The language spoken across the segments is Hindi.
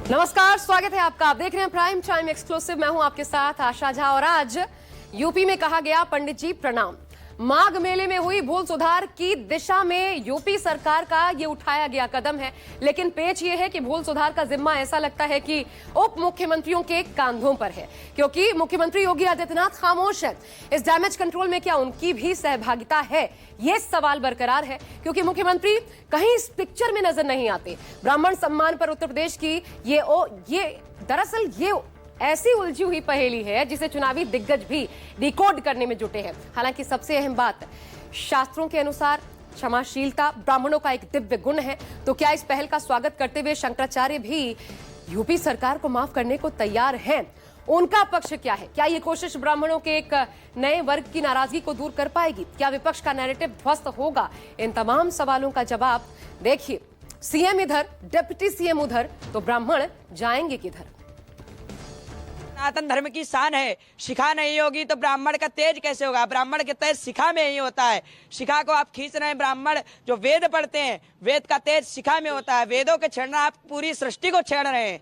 नमस्कार, स्वागत है आपका। आप देख रहे हैं प्राइम टाइम एक्सक्लूसिव। मैं हूं आपके साथ आशा झा। और आज यूपी में कहा गया पंडित जी प्रणाम। माघ मेले में हुई भूल सुधार की दिशा में यूपी सरकार का ये उठाया गया कदम है, लेकिन पेच ये है कि भूल सुधार का जिम्मा ऐसा लगता है कि उप मुख्यमंत्रियों के कंधों पर है, क्योंकि मुख्यमंत्री योगी आदित्यनाथ खामोश है। इस डैमेज कंट्रोल में क्या उनकी भी सहभागिता है, ये सवाल बरकरार है, क्योंकि मुख्यमंत्री कहीं इस पिक्चर में नजर नहीं आते। ब्राह्मण सम्मान पर उत्तर प्रदेश की ये दरअसल ये ऐसी उलझी हुई पहेली है जिसे चुनावी दिग्गज भी डिकोड करने में जुटे हैं। हालांकि सबसे अहम बात, शास्त्रों के अनुसार क्षमाशीलता ब्राह्मणों का एक दिव्य गुण है। तो क्या इस पहल का स्वागत करते हुए शंकराचार्य भी यूपी सरकार को माफ करने को तैयार हैं? उनका पक्ष क्या है? क्या ये कोशिश ब्राह्मणों के एक नए वर्ग की नाराजगी को दूर कर पाएगी? क्या विपक्ष का नैरेटिव ध्वस्त होगा? इन तमाम सवालों का जवाब देखिए। सीएम इधर, डिप्टी सीएम उधर, तो ब्राह्मण जाएंगे किधर? सनातन धर्म की शान है। शिखा नहीं होगी तो ब्राह्मण का तेज कैसे होगा? ब्राह्मण के तेज शिखा में ही होता है। शिखा को आप खींच रहे हैं। ब्राह्मण जो वेद पढ़ते हैं, वेद का तेज शिखा में होता है। वेदों के छेड़ना, आप पूरी सृष्टि को छेड़ रहे हैं।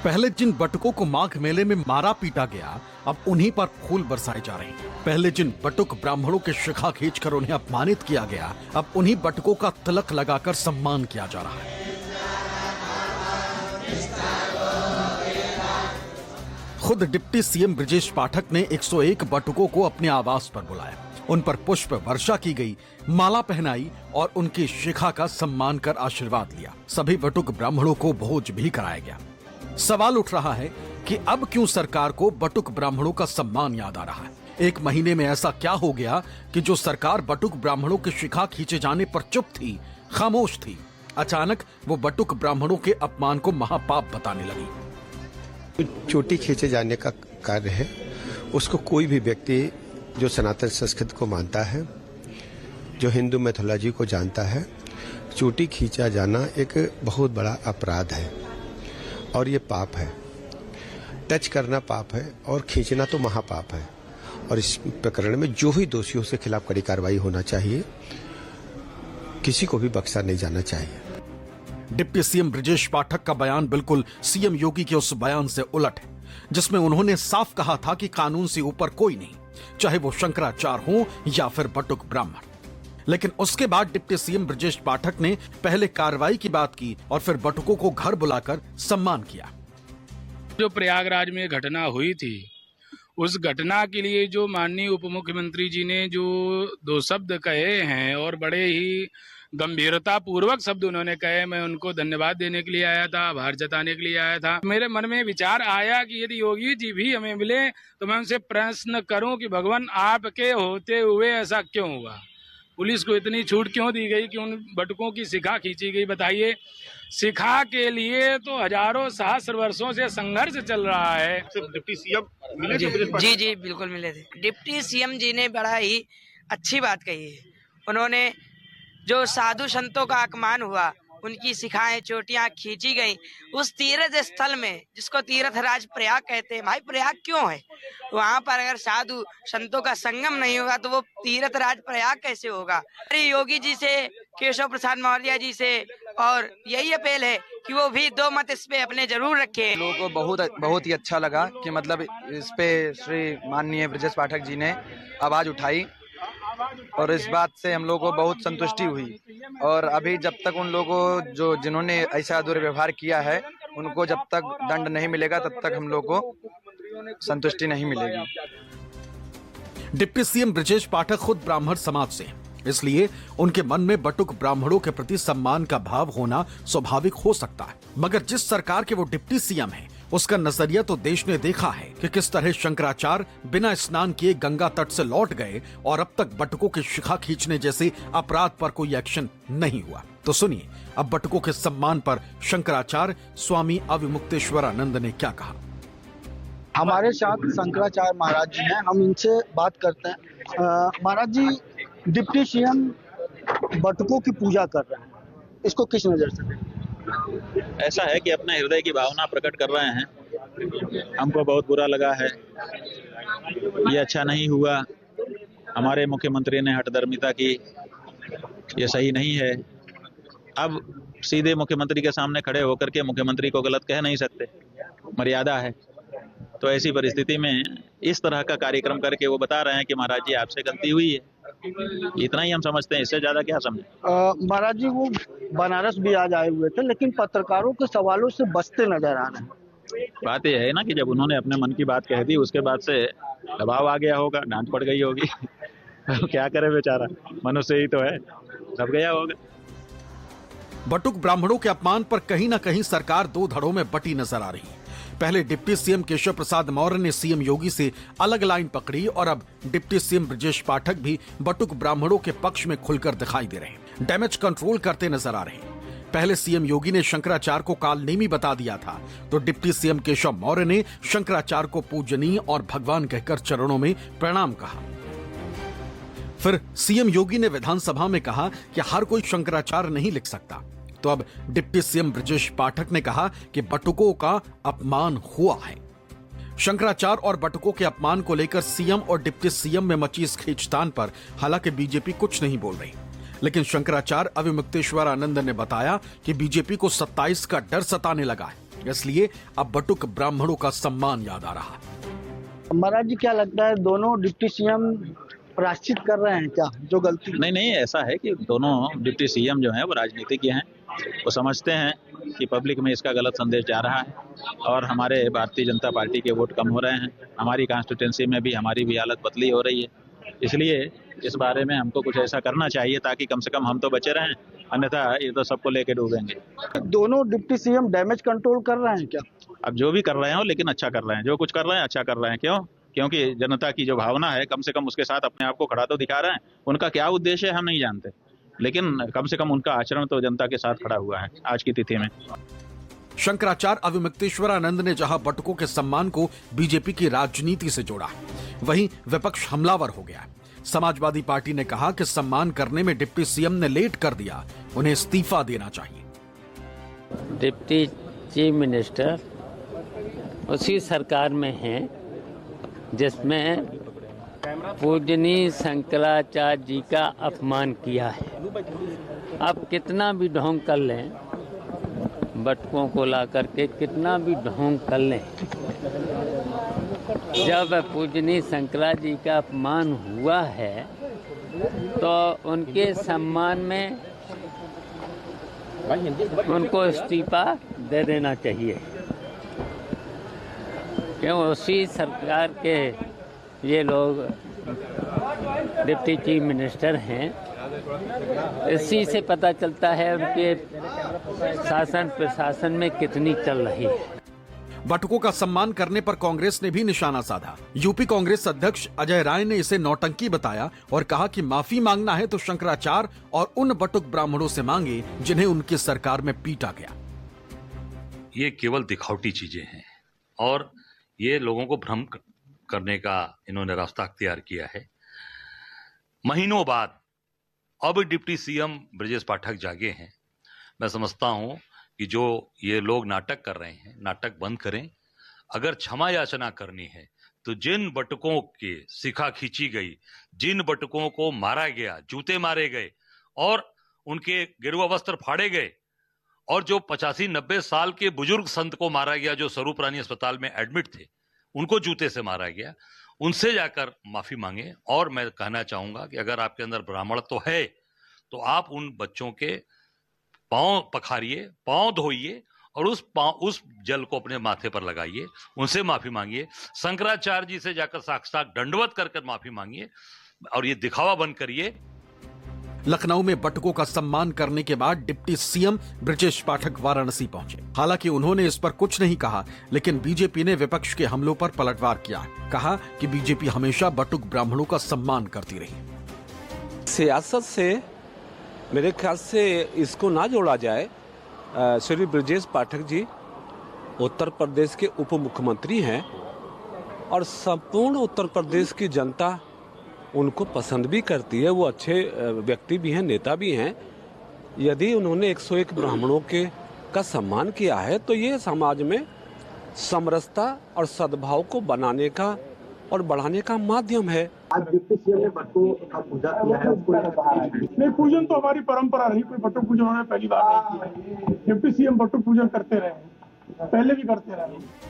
पहले जिन बटुकों को माघ मेले में मारा पीटा गया, अब उन्हीं पर फूल बरसाए जा रहे हैं। पहले जिन बटुक ब्राह्मणों के शिखा खींचकर उन्हें अपमानित किया गया, अब उन्हीं बटुकों का तिलक लगाकर सम्मान किया जा रहा है। खुद डिप्टी सीएम ब्रजेश पाठक ने 101 बटुकों को अपने आवास पर बुलाया, उन पर पुष्प वर्षा की गई, माला पहनाई और उनकी शिखा का सम्मान कर आशीर्वाद लिया। सभी बटुक ब्राह्मणों को भोज भी कराया गया। सवाल उठ रहा है कि अब क्यों सरकार को बटुक ब्राह्मणों का सम्मान याद आ रहा है? एक महीने में ऐसा क्या हो गया कि जो सरकार बटुक ब्राह्मणों के शिखा खींचे जाने पर चुप थी, खामोश थी, अचानक वो बटुक ब्राह्मणों के अपमान को महापाप बताने लगी? चोटी खींचे जाने का कार्य है, उसको कोई भी व्यक्ति जो सनातन संस्कृति को मानता है, जो हिंदू मैथोलॉजी को जानता है, चोटी खींचा जाना एक बहुत बड़ा अपराध है और ये पाप है। टच करना पाप है और खींचना तो महापाप है। और इस प्रकरण में जो भी दोषियों के खिलाफ कड़ी कार्रवाई होना चाहिए, किसी को भी बख्शा नहीं जाना चाहिए। डिप्टी सीएम ब्रजेश पाठक का बयान बिल्कुल सीएम योगी के उस बयान से उलट है, जिसमें उन्होंने साफ कहा था कि कानून से ऊपर कोई नहीं, चाहे वो शंकराचार्य हो या फिर बटुक ब्राह्मण। लेकिन उसके बाद डिप्टी सीएम ब्रजेश पाठक ने पहले कार्रवाई की बात की और फिर बटुकों को घर बुलाकर सम्मान किया। जो प्रयागराज में घटना हुई थी, उस घटना के लिए जो माननीय उप मुख्यमंत्री जी ने जो 2 शब्द कहे हैं और बड़े ही गंभीरता पूर्वक शब्द उन्होंने कहे, मैं उनको धन्यवाद देने के लिए आया था, आभार जताने के लिए आया था। मेरे मन में विचार आया कि यदि योगी जी भी हमें मिले तो मैं उनसे प्रश्न करूं कि भगवान आपके होते हुए ऐसा क्यों हुआ? पुलिस को इतनी छूट क्यों दी गई कि उन बटुकों की शिखा खींची गई? बताइए, शिखा के लिए तो हजारों सहस्र वर्षों से संघर्ष चल रहा है। डिप्टी सीएम मिले थे? जी बिल्कुल मिले थे। डिप्टी सीएम जी ने बड़ा ही अच्छी बात कही है। उन्होंने जो साधु संतों का अपमान हुआ, उनकी शिखाएं चोटियां खींची गई, उस तीर्थ स्थल में जिसको तीर्थराज प्रयाग कहते हैं। भाई प्रयाग क्यों है? वहाँ पर अगर साधु संतों का संगम नहीं होगा तो वो तीर्थराज प्रयाग कैसे होगा? योगी जी से, केशव प्रसाद मौर्य जी से और यही अपील है कि वो भी 2 मत इस पे अपने जरूर रखें। लोगों को बहुत ही अच्छा लगा कि मतलब इस पे श्री माननीय ब्रजेश पाठक जी ने आवाज उठाई और इस बात से हम लोगों को बहुत संतुष्टि हुई। और अभी जब तक उन लोगों को जिन्होंने ऐसा दुर्व्यवहार किया है, उनको जब तक दंड नहीं मिलेगा तब तक हम लोग को संतुष्टि नहीं मिलेगी। डिप्टी सीएम ब्रजेश पाठक खुद ब्राह्मण समाज से, इसलिए उनके मन में बटुक ब्राह्मणों के प्रति सम्मान का भाव होना स्वाभाविक हो सकता है। मगर जिस सरकार के वो डिप्टी सीएम हैं, उसका नजरिया तो देश ने देखा है कि किस तरह शंकराचार्य बिना स्नान किए गंगा तट से लौट गए और अब तक बटुकों की शिखा खींचने जैसे अपराध पर कोई एक्शन नहीं हुआ। तो सुनिए अब बटुकों के सम्मान पर शंकराचार्य स्वामी अविमुक्तेश्वरानंद ने क्या कहा। हमारे साथ शंकराचार्य महाराज जी हैं, हम इनसे बात करते हैं। महाराज जी, डिप्टी सीएम बटुकों की पूजा कर रहे हैं, इसको किस नजर से देखें? ऐसा है कि अपने हृदय की भावना प्रकट कर रहे हैं। हमको बहुत बुरा लगा है, ये अच्छा नहीं हुआ। हमारे मुख्यमंत्री ने हठधर्मिता की, ये सही नहीं है। अब सीधे मुख्यमंत्री के सामने खड़े होकर के मुख्यमंत्री को गलत कह नहीं सकते, मर्यादा है। तो ऐसी परिस्थिति में इस तरह का कार्यक्रम करके वो बता रहे हैं कि महाराज जी आपसे गलती हुई है। इतना ही हम समझते हैं, इससे ज्यादा क्या समझे। महाराज जी वो बनारस भी आज आए हुए थे, लेकिन पत्रकारों के सवालों से बचते नजर आ रहे हैं। बात यह है ना कि जब उन्होंने अपने मन की बात कह दी, उसके बाद से दबाव आ गया होगा, डांट पड़ गई होगी। क्या करे बेचारा, मनुष्य ही तो है, सब गया होगा। बटुक ब्राह्मणों के अपमान पर कहीं न कहीं सरकार दो धड़ों में बटी नजर आ रही है। पहले डिप्टी सीएम केशव प्रसाद मौर्य ने सीएम योगी से अलग लाइन पकड़ी और अब डिप्टी सीएम ब्रजेश पाठक भी बटुक ब्राह्मणों के पक्ष में खुलकर दिखाई दे रहे हैं, डैमेज कंट्रोल करते नजर आ रहे हैं। पहले सीएम योगी ने शंकराचार्य को कालनेमी बता दिया था, तो डिप्टी सीएम केशव मौर्य ने शंकराचार्य को पूजनीय और भगवान कहकर चरणों में प्रणाम कहा। फिर सीएम योगी ने विधानसभा में कहा कि हर कोई शंकराचार्य नहीं लिख सकता, तो अब डिप्टी सीएम ब्रजेश पाठक ने कहा कि बटुकों का अपमान हुआ है। शंकराचार्य और बटुकों के अपमान को लेकर सीएम और डिप्टी सीएम में मची इस खींचतान पर हालांकि बीजेपी कुछ नहीं बोल रही, लेकिन शंकराचार्य अविमुक्तेश्वर आनंद ने बताया कि बीजेपी को 27 का डर सताने लगा है, इसलिए अब बटुक ब्राह्मणों का सम्मान याद आ रहा है। महाराज जी क्या लगता है, दोनों डिप्टी सीएम प्रायश्चित कर रहे हैं क्या जो गलती? नहीं, ऐसा है कि दोनों डिप्टी सीएम जो हैं वो राजनीतिज्ञ हैं, वो समझते हैं कि पब्लिक में इसका गलत संदेश जा रहा है और हमारे भारतीय जनता पार्टी के वोट कम हो रहे हैं। हमारी कॉन्स्टिट्यूंसी में भी हमारी भी हालत बदली हो रही है, इसलिए इस बारे में हमको कुछ ऐसा करना चाहिए ताकि कम से कम हम तो बचे रहें, अन्यथा ये तो सबको लेके डूबेंगे। दोनों डिप्टी सीएम डैमेज कंट्रोल कर रहे हैं क्या? अब जो भी कर रहे हो, लेकिन अच्छा कर रहे हैं, जो कुछ कर रहे हैं अच्छा कर रहे हैं। क्यों? क्योंकि जनता की जो भावना है, कम से कम उसके साथ अपने आप को खड़ा तो दिखा रहे हैं। उनका क्या उद्देश्य है हम नहीं जानते, लेकिन कम से कम उनका आचरण तो जनता के साथ खड़ा हुआ है आज की तिथि में। शंकराचार्य अविमुक्तेश्वरानंद ने जहां बटुकों के सम्मान को बीजेपी की राजनीति से जोड़ा, वहीं विपक्ष हमलावर हो गया। समाजवादी पार्टी ने कहा कि सम्मान करने में डिप्टी सीएम ने लेट कर दिया, उन्हें इस्तीफा देना चाहिए। डिप्टी चीफ मिनिस्टर उसी सरकार में हैं जिसमें पूजनीय शंकराचार्य जी का अपमान किया है। अब कितना भी ढोंग कर लें, बटुकों को ला करके कितना भी ढोंग कर लें, जब पूजनीय शंकराचार्य जी का अपमान हुआ है तो उनके सम्मान में उनको इस्तीफा दे देना चाहिए। क्यों? उसी सरकार के ये लोग डिप्टी चीफ मिनिस्टर हैं, इसी से पता चलता है उनके शासन प्रशासन में कितनी चल रही है। बटुकों का सम्मान करने पर कांग्रेस ने भी निशाना साधा। यूपी कांग्रेस अध्यक्ष अजय राय ने इसे नौटंकी बताया और कहा कि माफी मांगना है तो शंकराचार्य और उन बटुक ब्राह्मणों से मांगे जिन्हें उनकी सरकार में पीटा गया। ये केवल दिखावटी चीजें हैं और ये लोगों को भ्रम करने का इन्होंने रास्ता अख्तियार किया है। महीनों बाद अब डिप्टी सीएम ब्रजेश पाठक जागे हैं। मैं समझता हूं कि जो ये लोग नाटक कर रहे हैं, नाटक बंद करें। अगर क्षमा याचना करनी है तो जिन बटुकों के शिखा खींची गई, जिन बटुकों को मारा गया, जूते मारे गए और उनके गेरुआ वस्त्र फाड़े गए और जो 85-90 साल के बुजुर्ग संत को मारा गया जो स्वरूप रानी अस्पताल में एडमिट थे, उनको जूते से मारा गया, उनसे जाकर माफी मांगे। और मैं कहना चाहूंगा कि अगर आपके अंदर ब्राह्मण तो है तो आप उन बच्चों के पांव पखारिए, पांव धोइए और उस जल को अपने माथे पर लगाइए, उनसे माफी मांगिए। शंकराचार्य जी से जाकर साक्षात दंडवत कर माफी मांगिए और ये दिखावा बंद करिए। लखनऊ में बटुकों का सम्मान करने के बाद डिप्टी सीएम ब्रजेश पाठक वाराणसी पहुंचे। हालांकि उन्होंने इस पर कुछ नहीं कहा, लेकिन बीजेपी ने विपक्ष के हमलों पर पलटवार किया। कहा कि बीजेपी हमेशा बटुक ब्राह्मणों का सम्मान करती रही। सियासत से मेरे ख्याल से इसको ना जोड़ा जाए। श्री ब्रजेश पाठक जी उत्तर प्रदेश के उप मुख्यमंत्री हैं और संपूर्ण उत्तर प्रदेश की जनता उनको पसंद भी करती है। वो अच्छे व्यक्ति भी हैं, नेता भी हैं। यदि उन्होंने 101 ब्राह्मणों का सम्मान किया है तो ये समाज में समरसता और सद्भाव को बनाने का और बढ़ाने का माध्यम है। आज डिप्टी सीएम ने बटुकों का पूजा किया है, उसको नहीं, पूजन तो हमारी परंपरा रही, कोई बटुक पूजन उन्होंने पहली बार नहीं किया। डिप्टी सीएम बटुक पूजन करते रहे, पहले भी करते रहे।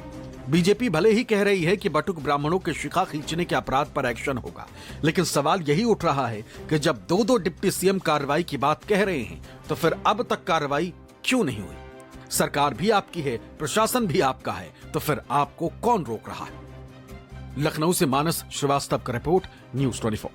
बीजेपी भले ही कह रही है कि बटुक ब्राह्मणों के शिखा खींचने के अपराध पर एक्शन होगा, लेकिन सवाल यही उठ रहा है कि जब दो डिप्टी सीएम कार्रवाई की बात कह रहे हैं तो फिर अब तक कार्रवाई क्यों नहीं हुई? सरकार भी आपकी है, प्रशासन भी आपका है, तो फिर आपको कौन रोक रहा है? लखनऊ से मानस श्रीवास्तव का रिपोर्ट, न्यूज़ 24।